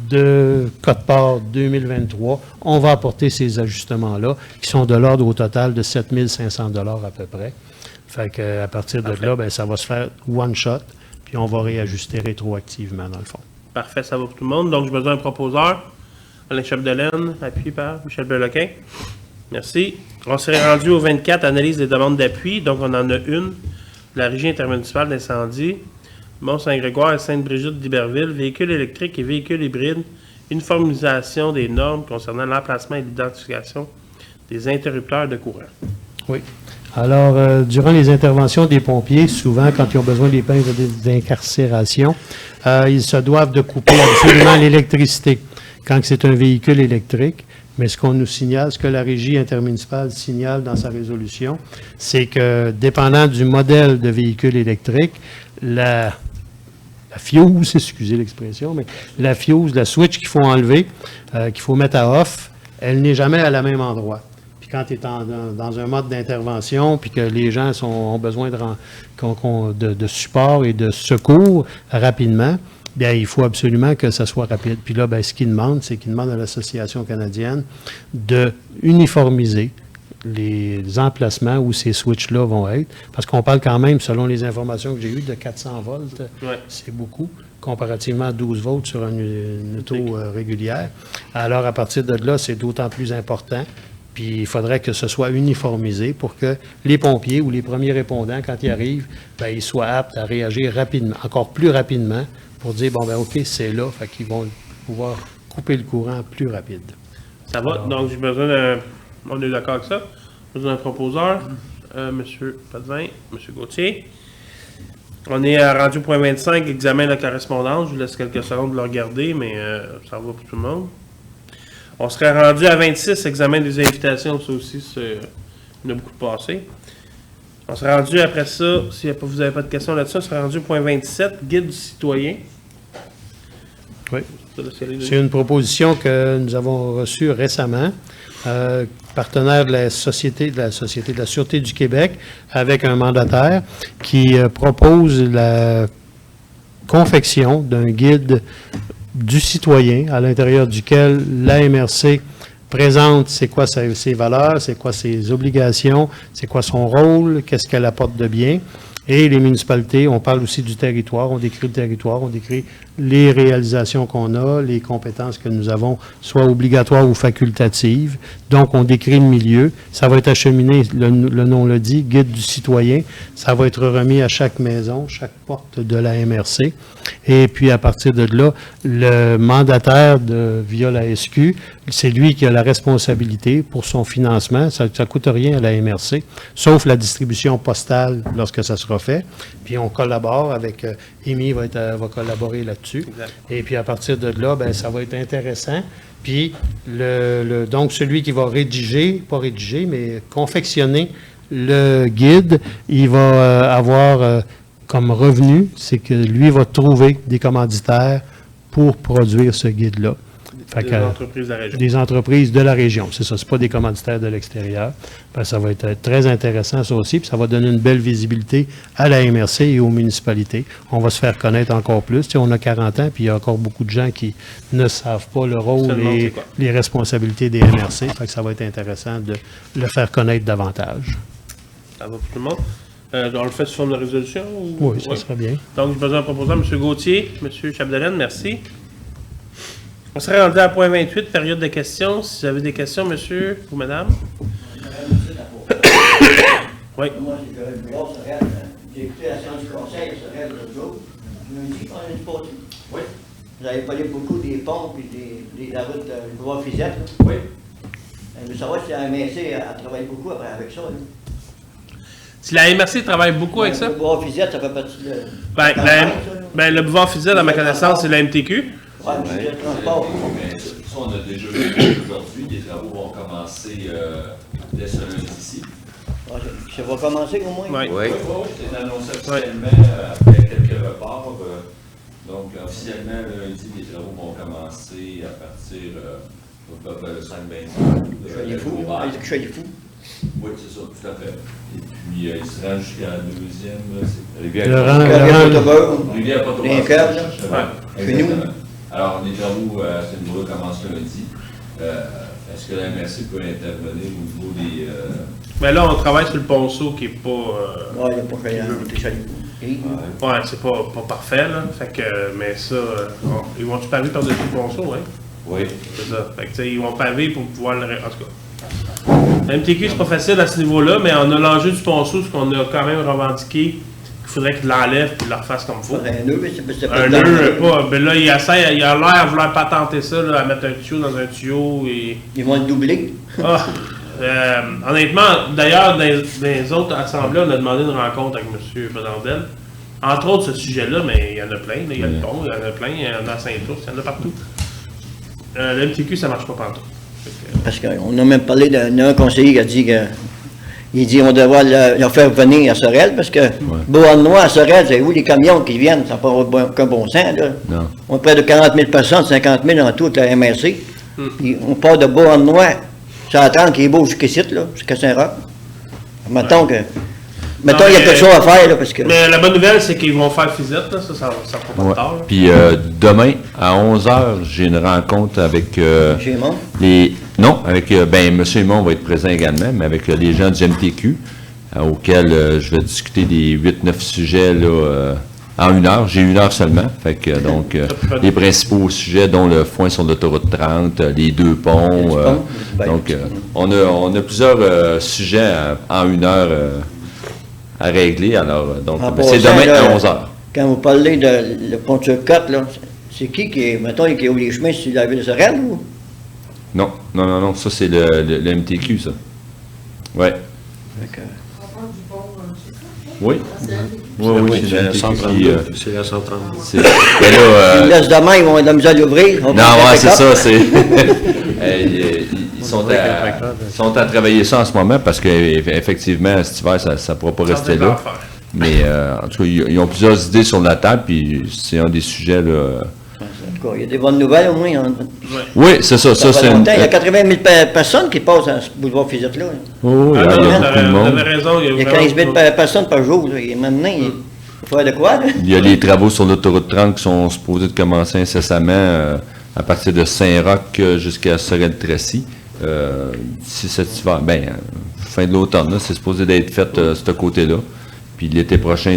de code-part 2023, on va apporter ces ajustements-là, qui sont de l'ordre au total de 7 500 $ à peu près. Fait qu'à partir de là, ça va se faire one shot, puis on va réajuster rétroactivement, dans le fond. Parfait, ça va pour tout le monde. Donc, j'ai besoin d'un proposeur. Alain Chapdelaine, appuyé par Michel Belequin. Merci. On serait rendu au 24, analyse des demandes d'appui. Donc, on en a une. La Régie intermunicipale d'incendie. Mont-Saint-Grégoire et Sainte-Brigitte d'Iberville. Véhicules électriques et véhicules hybrides. Uniformisation des normes concernant l'emplacement et l'identification des interrupteurs de courant. Oui. Alors, durant les interventions des pompiers, souvent, quand ils ont besoin des pinces d'incarcération, ils se doivent de couper absolument l'électricité quand c'est un véhicule électrique. Mais ce qu'on nous signale, ce que la Régie intermunicipale signale dans sa résolution, c'est que, dépendant du modèle de véhicule électrique, la fuse, excusez l'expression, mais la fuse, la switch qu'il faut enlever, qu'il faut mettre à off, elle n'est jamais à la même endroit. Puis quand tu es dans un mode d'intervention, puis que les gens ont besoin de support et de secours rapidement, bien, il faut absolument que ça soit rapide. Puis là, bien, ce qu'ils demandent, c'est qu'ils demandent à l'Association canadienne de uniformiser les emplacements où ces switches-là vont être, parce qu'on parle quand même, selon les informations que j'ai eues, de 400 volts. Ouais. C'est beaucoup, comparativement à 12 volts sur une auto régulière. Alors, à partir de là, c'est d'autant plus important. Puis, il faudrait que ce soit uniformisé pour que les pompiers ou les premiers répondants, quand ils arrivent, bien, ils soient aptes à réagir rapidement, encore plus rapidement, pour dire, bon, ben OK, c'est là, fait qu'ils vont pouvoir couper le courant plus rapide. Ça va? Alors, donc, j'ai besoin d'un... On est d'accord avec ça? Besoin d'un proposeur. Monsieur Potvin, Monsieur Gauthier. On est rendu au point 25, examen de la correspondance. Je vous laisse quelques secondes de le regarder, mais ça va pour tout le monde. On serait rendu à 26, examen des invitations. Ça aussi, il y en a beaucoup de passé. On serait rendu après ça, si vous n'avez pas de questions là-dessus, on serait rendu au point 27, guide du citoyen. Oui. C'est une proposition que nous avons reçue récemment. Partenaire de la Société de la Sûreté du Québec, avec un mandataire qui propose la confection d'un guide du citoyen à l'intérieur duquel l'AMRC présente c'est quoi ses valeurs, c'est quoi ses obligations, c'est quoi son rôle, qu'est-ce qu'elle apporte de bien. Et les municipalités, on parle aussi du territoire, on décrit le territoire, on décrit les réalisations qu'on a, les compétences que nous avons, soit obligatoires ou facultatives. Donc, on décrit le milieu. Ça va être acheminé, le nom le dit, guide du citoyen. Ça va être remis à chaque maison, chaque porte de la MRC. Et puis, à partir de là, le mandataire via la SQ, c'est lui qui a la responsabilité pour son financement. Ça ne coûte rien à la MRC, sauf la distribution postale lorsque ça sera fait. Puis, on collabore avec... Amy va collaborer là-dessus. Exact. Et puis, à partir de là, bien, ça va être intéressant. Puis, donc, celui qui va mais confectionner le guide, il va avoir comme revenu, c'est que lui va trouver des commanditaires pour produire ce guide-là. Des entreprises de la région. Des entreprises de la région, c'est ça. Ce n'est pas des commanditaires de l'extérieur. Ça va être très intéressant, ça aussi, puis ça va donner une belle visibilité à la MRC et aux municipalités. On va se faire connaître encore plus. Tu sais, on a 40 ans, puis il y a encore beaucoup de gens qui ne savent pas le rôle et les responsabilités des MRC. Fait que ça va être intéressant de le faire connaître davantage. Ça va pour tout le monde. On le fait sous forme de résolution? Oui, ça serait bien. Donc, j'ai besoin d'un proposeur, M. Gauthier, M. Chapdelaine, merci. On serait rendu à point 28, période de questions. Si vous avez des questions, monsieur ou madame. Oui. Moi, j'ai écouté la séance du conseil, ça reste l'autre jour. Je me dis qu'on a une pause. Oui. Vous avez parlé beaucoup des ponts et de la route du boulevard Fizette. Oui. Je veux savoir si la MRC travaille beaucoup avec ça. Là. Si la MRC travaille beaucoup avec ça? Le boulevard Fizette, ça fait partie de... le boulevard Fizette, à ma connaissance, c'est la MTQ. Oui, mais le transport. Mais ça, on a déjà vu aujourd'hui. Les travaux vont commencer dès ce lundi-ci. Ça va commencer au moins? Oui. C'est annoncé officiellement après quelques reports. Donc, officiellement, lundi, les travaux vont commencer à partir de 5-20. Je suis fou. Oui, c'est ça, tout à fait. Et puis, il se rend jusqu'à la deuxième. Rivière-Potterberg. Chez nous. Alors, les travaux à ce niveau-là commencent lundi. Est-ce que la MRC peut intervenir au niveau des... Mais là, on travaille sur le ponceau qui n'est pas... Oui, il n'est pas fait. Ouais, c'est pas parfait, là. Fait que, mais ça, ils vont-tu paver par-dessus le ponceau, hein? Oui. C'est ça. Fait que, tu sais, ils vont paver pour pouvoir le... En tout cas. La MTQ, c'est pas facile à ce niveau-là, mais on a l'enjeu du ponceau, ce qu'on a quand même revendiqué. Il faudrait qu'il l'enlève et qu'il le refasse comme il faut. Un nœud, mais c'est pas... Un nœud, pas... Ben là, il a l'air à vouloir patenter ça, là, à mettre un tuyau dans un tuyau et... Ils vont le doubler. Honnêtement, d'ailleurs, dans les autres assemblées, on a demandé une rencontre avec M. Bedandel. Entre autres, ce sujet-là, mais il y en a plein. Là, il y a le pont, il y en a plein, il y en a à Saint-Ours, il y en a partout. Le MTQ, ça marche pas partout. Parce qu'on a même parlé d'un conseiller qui a dit que... Il dit qu'on devrait leur faire venir à Sorel, parce que Beauharnois à Sorel, c'est où les camions qui viennent, ça n'a pas aucun bon sens, là. Non. On a près de 40 000 personnes, 50 000 en tout avec la MRC. Puis on part de Beauharnois, ça attend qu'il est beau jusqu'ici, là, jusqu'à Saint-Roch. Mettons que Mettons, il y a quelque chose à faire, là, parce que... Mais la bonne nouvelle, c'est qu'ils vont faire visite, là. Ça prend pas de tard, là. Puis demain, à 11h, j'ai une rencontre avec Gémon? avec M. Aymon va être présent également, mais avec les gens du MTQ, auxquels je vais discuter des 8-9 sujets là, en 1 heure. J'ai 1 heure seulement. Fait que, donc, les principaux sujets, dont le foin sur l'autoroute 30, les 2 ponts. Donc, on a plusieurs sujets en 1 heure à régler. Alors, donc, c'est demain à 11h. Quand vous parlez de le pont de Turcotte, là, c'est qui est, mettons, qui ouvre les chemins sur la ville de Sorel, ou? Non, ça c'est le MTQ, ça. Ouais. Oui. Oui, c'est la 132. C'est la 132. Ils laissent demain, ils vont avoir de la misère à l'ouvrir. Non, c'est ça, ils sont à travailler ça en ce moment parce qu'effectivement, cet hiver, ça ne pourra pas rester là. Mais en tout cas, ils ont plusieurs idées sur la table, puis c'est un des sujets, là. Il y a des bonnes nouvelles au moins. Oui, c'est ça. Il y a 80 000 personnes qui passent à ce boulevard Physique-là. Oh, il y a beaucoup de monde. Il y a 15 000 personnes par jour. Là. Et maintenant, il faut faire de quoi? Là? Il y a les travaux sur l'autoroute 30 qui sont supposés de commencer incessamment à partir de Saint-Roch jusqu'à Sorel-Tracy. D'ici cet hiver, fin de l'automne, c'est supposé d'être fait ce côté-là. Puis l'été prochain,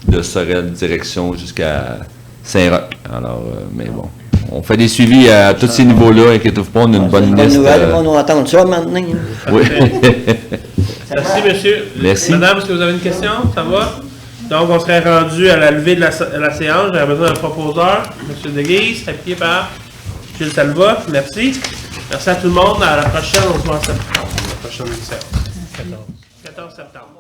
de Sorel direction jusqu'à Saint-Roch. Alors, mais bon, on fait des suivis à tous ces niveaux-là. Inquiétez-vous pas, on a une bonne liste. On va attendre ça maintenant. Oui. Merci, monsieur. Merci. Madame, est-ce que vous avez une question? Ça va? Donc, on serait rendu à la levée de la séance. J'aurais besoin d'un proposeur, M. Deguise, appuyé par Gilles Salva. Merci. Merci à tout le monde. À la prochaine, on se voit en septembre. La prochaine séance. 14 septembre.